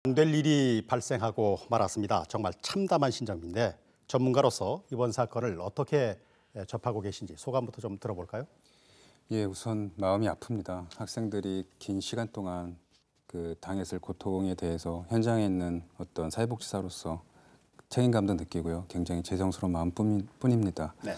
안 될 일이 발생하고 말았습니다. 정말 참담한 신정인데 전문가로서 이번 사건을 어떻게 접하고 계신지 소감부터 좀 들어볼까요? 예, 우선 마음이 아픕니다. 학생들이 긴 시간 동안 당했을 고통에 대해서 현장에 있는 어떤 사회복지사로서 책임감도 느끼고요. 굉장히 죄송스러운 마음뿐입니다. 네.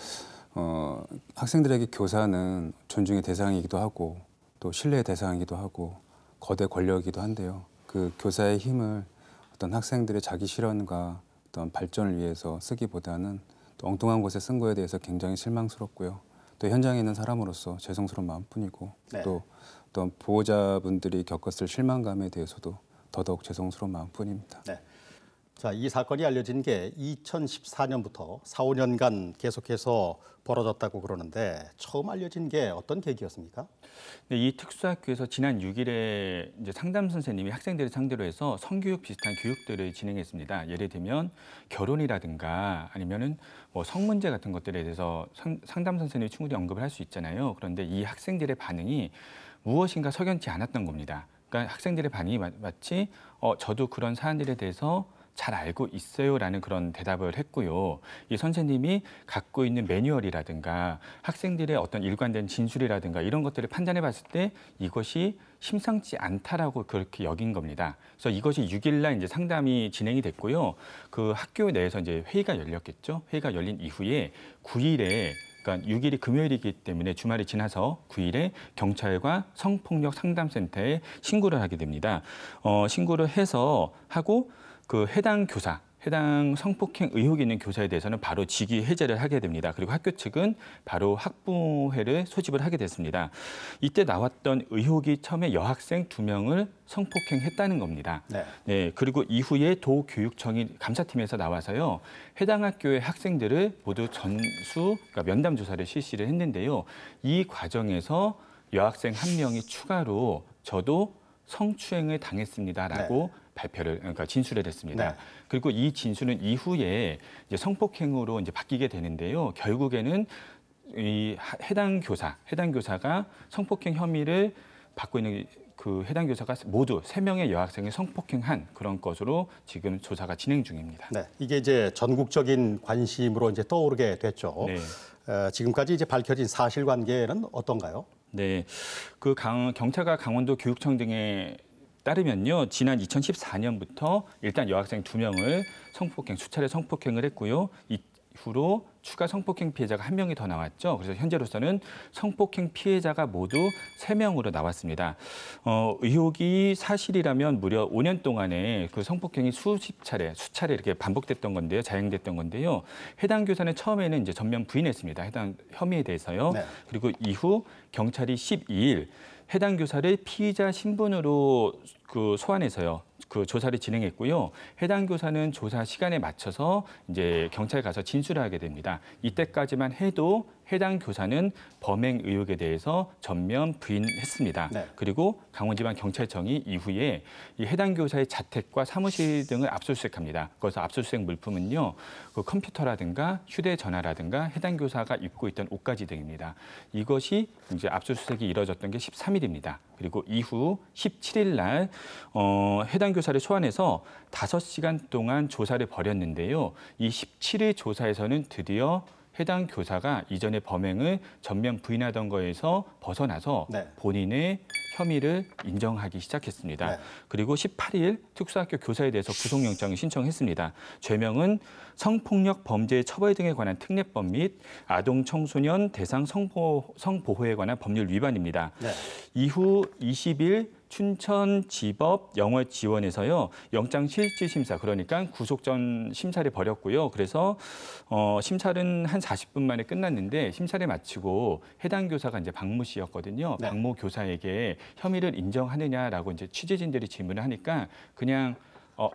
학생들에게 교사는 존중의 대상이기도 하고 또 신뢰의 대상이기도 하고 거대 권력이기도 한데요. 그 교사의 힘을 어떤 학생들의 자기 실현과 어떤 발전을 위해서 쓰기보다는 또 엉뚱한 곳에 쓴 거에 대해서 굉장히 실망스럽고요. 또 현장에 있는 사람으로서 죄송스러운 마음뿐이고 네. 또 어떤 보호자분들이 겪었을 실망감에 대해서도 더더욱 죄송스러운 마음뿐입니다. 네. 자, 이 사건이 알려진 게 2014년부터 4, 5년간 계속해서 벌어졌다고 그러는데 처음 알려진 게 어떤 계기였습니까? 네, 이 특수학교에서 지난 6일에 이제 상담 선생님이 학생들을 상대로 해서 성교육 비슷한 교육들을 진행했습니다. 예를 들면 결혼이라든가 아니면은 뭐 성문제 같은 것들에 대해서 상담 선생님이 충분히 언급을 할 수 있잖아요. 그런데 이 학생들의 반응이 무엇인가 석연치 않았던 겁니다. 그러니까 학생들의 반응이 마치 저도 그런 사안들에 대해서 잘 알고 있어요라는 그런 대답을 했고요. 이 선생님이 갖고 있는 매뉴얼이라든가 학생들의 어떤 일관된 진술이라든가 이런 것들을 판단해 봤을 때 이것이 심상치 않다라고 그렇게 여긴 겁니다. 그래서 이것이 6일날 이제 상담이 진행이 됐고요. 그 학교 내에서 이제 회의가 열렸겠죠. 회의가 열린 이후에 9일에 그러니까 6일이 금요일이기 때문에 주말이 지나서 9일에 경찰과 성폭력 상담센터에 신고를 하게 됩니다. 신고를 해서 하고 그 해당 교사, 해당 성폭행 의혹이 있는 교사에 대해서는 바로 직위 해제를 하게 됩니다. 그리고 학교 측은 바로 학부회를 소집을 하게 됐습니다. 이때 나왔던 의혹이 처음에 여학생 2명을 성폭행했다는 겁니다. 네. 네, 그리고 이후에 도교육청이 감사팀에서 나와서요. 해당 학교의 학생들을 모두 그러니까 면담 조사를 실시를 했는데요. 이 과정에서 여학생 1명이 추가로 저도 성추행을 당했습니다라고 그러니까 진술을 했습니다. 네. 그리고 이 진술은 이후에 이제 성폭행으로 이제 바뀌게 되는데요. 결국에는 이 해당 교사가 성폭행 혐의를 받고 있는 그 해당 교사가 모두 3명의 여학생을 성폭행한 그런 것으로 지금 조사가 진행 중입니다. 네. 이게 이제 전국적인 관심으로 이제 떠오르게 됐죠. 네. 지금까지 이제 밝혀진 사실관계는 어떤가요? 네, 그 경찰과 강원도 교육청 등에 따르면요, 지난 2014년부터 일단 여학생 2명을 수차례 성폭행을 했고요. 이후로 추가 성폭행 피해자가 1명이 더 나왔죠. 그래서 현재로서는 성폭행 피해자가 모두 3명으로 나왔습니다. 의혹이 사실이라면 무려 5년 동안에 그 성폭행이 수차례 이렇게 반복됐던 건데요, 자행됐던 건데요. 해당 교사는 처음에는 이제 전면 부인했습니다. 해당 혐의에 대해서요. 네. 그리고 이후 경찰이 12일 해당 교사를 피의자 신분으로 소환해서요. 그 조사를 진행했고요. 해당 교사는 조사 시간에 맞춰서 이제 경찰에 가서 진술을 하게 됩니다. 이때까지만 해도 해당 교사는 범행 의혹에 대해서 전면 부인했습니다. 네. 그리고 강원지방경찰청이 이후에 이 해당 교사의 자택과 사무실 등을 압수수색합니다. 그래서 압수수색 물품은요, 그 컴퓨터라든가 휴대전화라든가 해당 교사가 입고 있던 옷가지 등입니다. 이것이 이제 압수수색이 이뤄졌던 게 13일입니다. 그리고 이후 17일 날 해당 교사를 소환해서 5시간 동안 조사를 벌였는데요. 이 17일 조사에서는 드디어 해당 교사가 이전의 범행을 전면 부인하던 거에서 벗어나서 네. 본인의 혐의를 인정하기 시작했습니다. 네. 그리고 18일 특수학교 교사에 대해서 구속영장을 신청했습니다. 죄명은 성폭력 범죄 처벌 등에 관한 특례법 및 아동 청소년 대상 성보호에 관한 법률 위반입니다. 네. 이후 20일 춘천지법 영월지원에서요, 영장실질심사, 그러니까 구속 전 심사를 벌였고요. 그래서 심사는 한 40분 만에 끝났는데 심사를 마치고 해당 교사가 이제 박모 씨였거든요. 네. 박모 교사에게 혐의를 인정하느냐라고 이제 취재진들이 질문을 하니까 그냥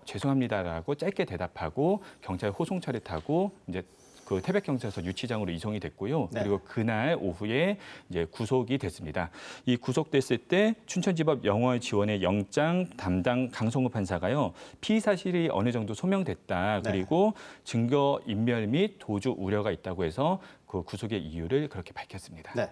죄송합니다라고 짧게 대답하고 경찰 호송차를 타고 이제 그 태백경찰서 유치장으로 이송이 됐고요. 네. 그리고 그날 오후에 이제 구속이 됐습니다. 이 구속됐을 때 춘천지법 영월지원의 영장 담당 강성우 판사가요, 피의 사실이 어느 정도 소명됐다. 네. 그리고 증거 인멸 및 도주 우려가 있다고 해서 그 구속의 이유를 그렇게 밝혔습니다. 네.